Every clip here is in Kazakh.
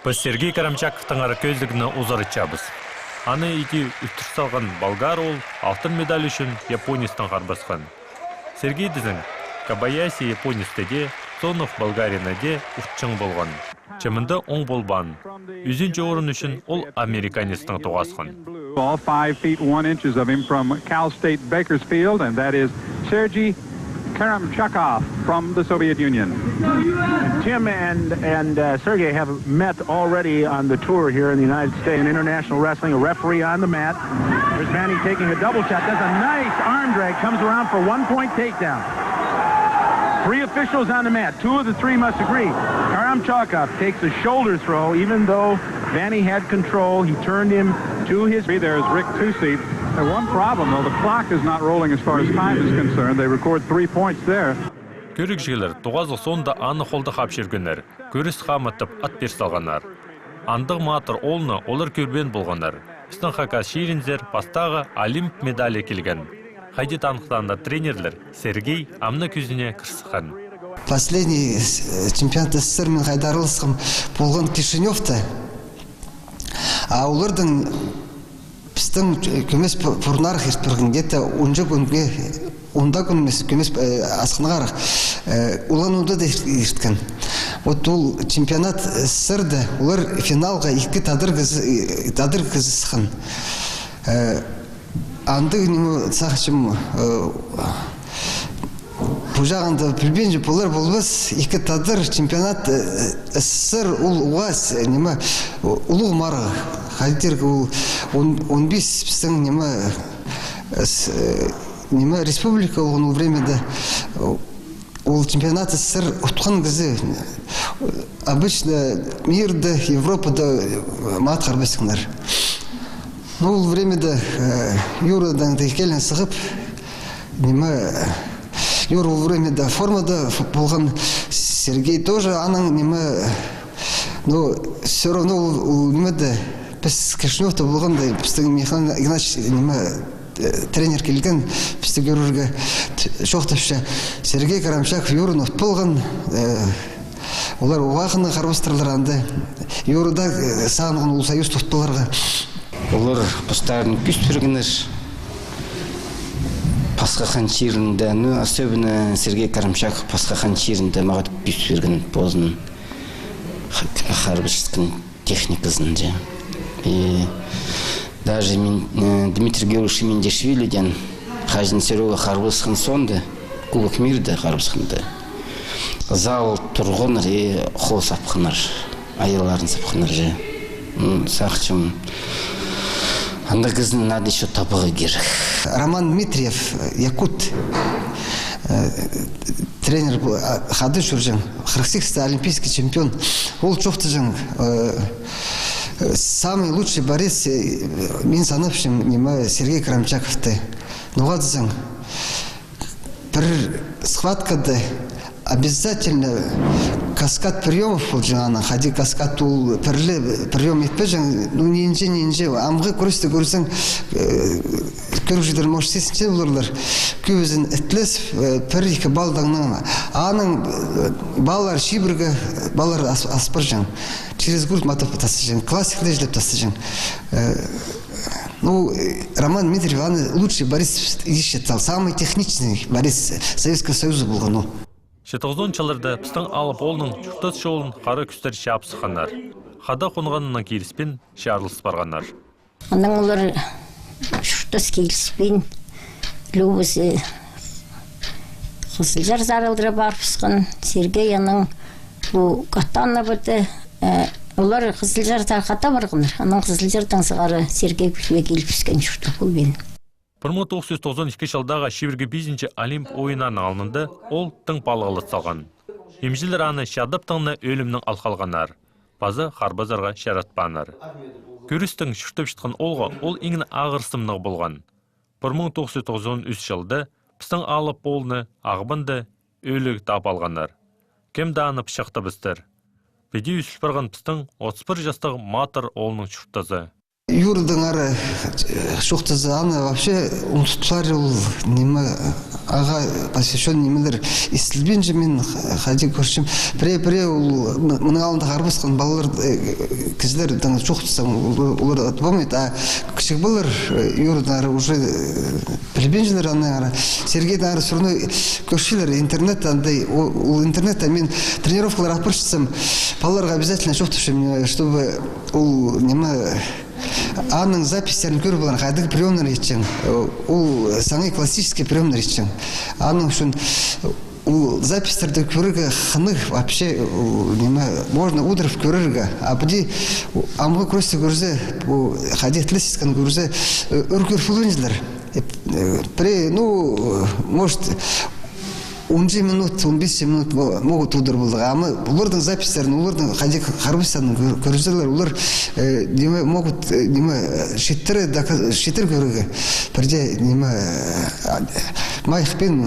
Біз Сергей Карамчаковтың көздігіні ұзарычабыз. Аны иди үттір салған болгар ол алтын медаль үшін Японистан қарбасқан. Сергей дізің Кабаяси Японистеде, Сонов Болгаринаде ұтчың болған. Чымында оң болбан. Үзінші орын үшін ол Американистан туғасқан. All 5 feet 1 inches of him from Cal State Bakersfield, and that is Sergei Karamchakov from the Soviet Union. Tim and Sergei have met already on the tour here in the United States in international wrestling, a referee on the mat. There's Vanny taking a double shot. That's a nice arm drag, comes around for 1-point takedown. 3 officials on the mat. 2 of the 3 must agree. Karamchakov takes a shoulder throw, even though Vanny had control. He turned him to his... There's Rick Tusi. One problem, though, the clock is not rolling as far as time is concerned. They record 3 points there. Көрікшілер туғазы сонда аны қолды қап жүргенер. Көріс қамытып ат берс алғанар. Андық матыр олны олар көрбен болғанар. Біздің хака шерінзер бастағы Олимп медалі келген. Хайдет анықтанды тренерлер Сергей амна көзіне кірсіқан. Последний чемпионат СССР мен қайдарылысқым болған Кишиневта. А олардың біздің көмес бұрнарық ертпірген, где-то 10 күнге, 10 күнмес көмес асқынғарық, улануды да ерткен. Вот ол чемпионат СССРді, олар финалға 2 тадыр кізісіған. Анды үнімі сақшым бұжағында білбен жеп олар болбас, 2 тадыр чемпионат СССР ол уаз ұлық марығы. Хальтерг ол 15 біздің республика олғын времяда ол чемпионат СССР ұтқан кізі обычно мирді, Европада мат қарбасыңдар. Ол времяда Юрадан келін сығып, Юра ол времяда формада болған Сергей тоже аның но все равно ол біз Кишиневта болғанда, біздің Михаил Игнатьевич тренер келген, бізді көрерге шоқтапша Сергей Карамчаков Юрын ұт болған, олар уақыны қарбастырылар анды, Юрыда сағынған ол союз тұттыларға. Олар бұстарын күст бергенер, Пасқақан чирінде, особенно Сергей Карамчаков Пасқақан чирінде мағат күст берген болсын қарбастырын техникасын же. И даже Дмитрий Георгиевич Мендешвилиден Хажин Серега қарбысқан сонды, Кубок мирді қарбысқанды. Зал тұрғыныр и қол сапқыныр, айыларын сапқыныр же. Сақчым, анда кізін надо еще табығы керек. Роман Дмитриев, якут, тренер хады жүржен, 48-й олимпийский чемпион. Ол жоқты жен, самый лучший борец, мен санапшым Сергей Карамчаковты. Нуғадызың, бір схваткады обязательно каскад приемов бұл жаңаны. Хади каскад ол прием етпе жаң, ненже, амғы көрісті көрісің, көрушілер может сесінше болырлар. Көзін әтлес, бір-екі балдаңның, аның балар шибіргі, балар аспыр жаң. Через грудь матов тасы жаң, классик лежлеп тасы жаң. Роман Дмитриев, лучший борец считал, самый техничный борец Советского Союза болған. 70-жылдарда біздің алып олның жұқтас жолын қары күстер шапсықанар. Хада қонғанынан келіспен шарылыс барғанар. Анның олар жұқтас келіспен любысы қызылжар зарылдыра барпысқан. Сергей аның бұл қаттанна бұрды. Олар қызылжарда қата барғанар. Аның қызылжардан сығары Сергей күлге келіпіскен жұқты бұл бен. 1992 жылдағы шебірге 5-ші Олимп ойынан алынды, ол тың балғалы салған. Емжілер аны шадып тыңны өлімнің алқалғанар, базы қарбазарға шаратпанар. Көрістің шүртіп шытқан олға ол еңін ағырсымнығы болған. 1993 жылды біздің алып болны ағыбынды өліг тап алғанар. Кем дағынып шықты біздір. Беде үсіл барған біздің 31 жастағы матыр олының шүрттазы. Юрдың ары шоқтызы аны вообще ұмтытлар ол неме аға посвящен немелер естілбен же мен хади көршім пре ол мұның алында қарбасқан балалар кізлер шоқтызсам олар отбомайды, а кішік балалар юрдың ары уже білбен жылар аны ары Сергейдің ары сұрны көршілер интернет андай ол интернетта мен тренировкалар апыршысам балаларға обязательно шоқтышым, чтобы ол неме аның запистерін көріп болған қадығы приемнар етчен. Ол саңай классический приемнар етчен. Аның үшін ол запистерді көрігі қынық вообще можно удров көрігі. А бұди амғы көрісті көрізе, қадет лесисканы көрізе үркір фулынызлар. Может 10 минут, 15 минут могут удар болды. А мы олардың запистерін, олардың қадек қарбыстарын көрізелер, олар могут шеттір көрігі. Бірде майықпен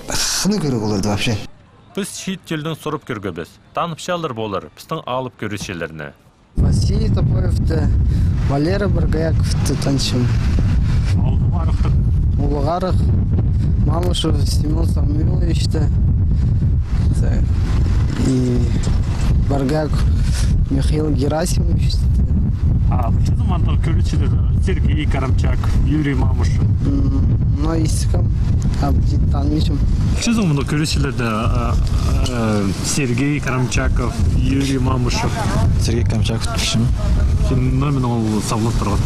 қыны көрігі оларды вообще. Біз шет тілдің сұрып көргөбіз. Танып болар, біздің алып көрішелеріне. Василий Топоевті, Валера Баргаяковты таншым. Улығарық. Мамушев Семен Самуилович'ті и Баргаков Михаил Герасимович'ті. Қысы заманда көрішелер Сергей Карамчак, Юрий Мамушев. Но истикам, танымышым. Қысы заманда көрішелерді Сергей Карамчаков, Юрий Мамушев. Сергей Карамчаков түшім. Сен номен ол сабылып тұрған?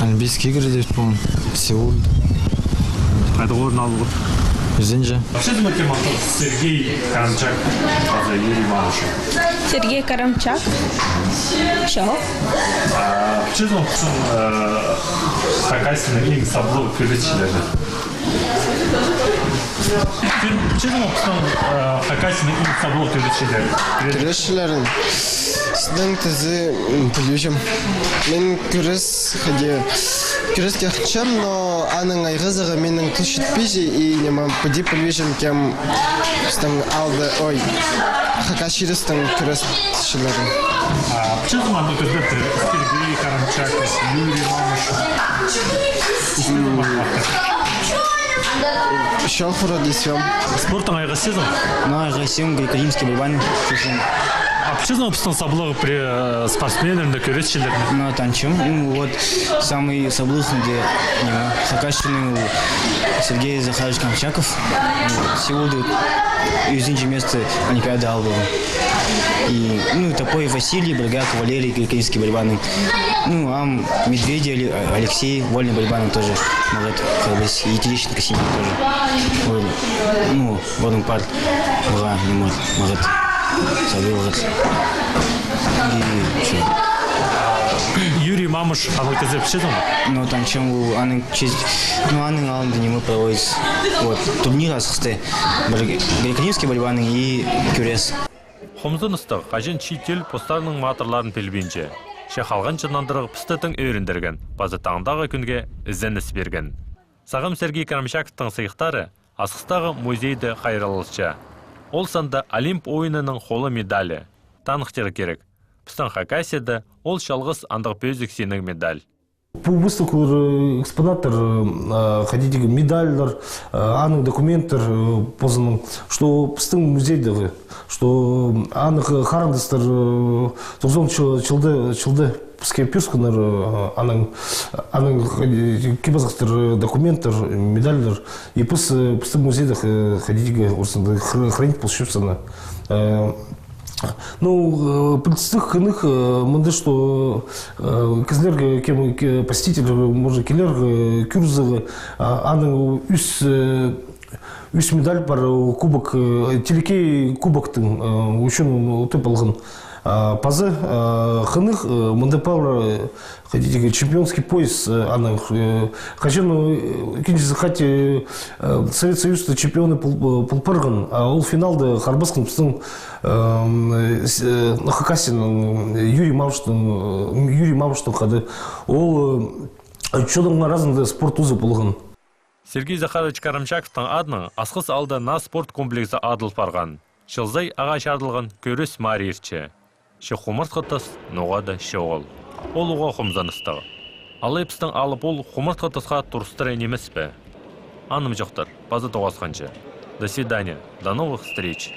Олимпийский игры деп болған, Сеул. Қайда орын алып отыр? Өзенже. Вообще математик Сергей Карамчак, Юрий Мамушев. Сергей Карамчак. Все. Вообще Хакасияның ең саблы көрішелері. Хакасияның ең саблы көрішелері. Көрішелерін сіздің тізі білушім. Мен көріс кеқчым, но аның айғызығы менің тұш етпейші и бұди білушім кем Хакасияның көріс түшілерін. Вообще заманда көздерді Сергей Карамчак, Юрий Мамушев. Шел вроде съем. Спортың айғасызың? Айғасым, греко-римский борьбаны. Вообще знал саблығы при спортсменерінде көресшілерінде? Танчым. Вот самый саблыхный Хакасияның Сергей Захарович Камчаков. Сегодня өзінше место Олимпиады алды. И, Топоев Василий, Баргаков Валерий, греко-римский борьбаны. Медведев Алексей, вольный борьбаны тоже могут быть. И Терещенко Семен тоже. Водный парт могут. Юрий Мамушев, а вы казали, что там? Танчым аның алында немы проводится. Турнир асықты. Греко-римский борьбаны и күрес. Хомзыныстық, қажен шетел постарының матырларын пелбенже. Шақалған жынандырығы пістетін өріндерген, базы таңдағы күнге ізденіс берген. Сағым Сергей Карамчаковтың сыйықтары асықстағы музейді қайралылшы. Ол санда Олимп ойынының қолы медалі. Танықтері керек. Пістің Хакасияда ол шалғыс андық бөздік сенің медаль. По выставку экспонатор, ходите медаль, аның документтер познан, что пістің музейдегі, что аның харандыстар 90 жылды піске пюсканар, аның кебазықтар документтер, медальдер, и пістің музейдегі ходите хранить полшепсана. Представьте, мындай, что кізлерге кем посетитель, может, келер кюрзығы, аның үс медаль бар кубок, телекей кубоктың үшін өтіп алған. Пазы хынық мындай павра чемпионский пояс аның. Қажен кенжесі қате Совет Союзда чемпионы пұлпырған, а ол финалды қарбасқын біздің Хакасияның Юрий Мамуштың қады. Ол чудың разында спорт ұзы болған. Сергей Захарович Карамчаковтың адының асқыс алда на спорт комплексі адыл барған. Шылзай ағаш адылған көріс марирче. Ще хумырт қытыс, ноға да ще ол. Ол уға хумзаныстығы. Ал епстің алып ол хумырт қытысқа тұрыстыр емес бе? Аным жоқтыр, базы тоғасқанчы. До свидания, до новых встреч.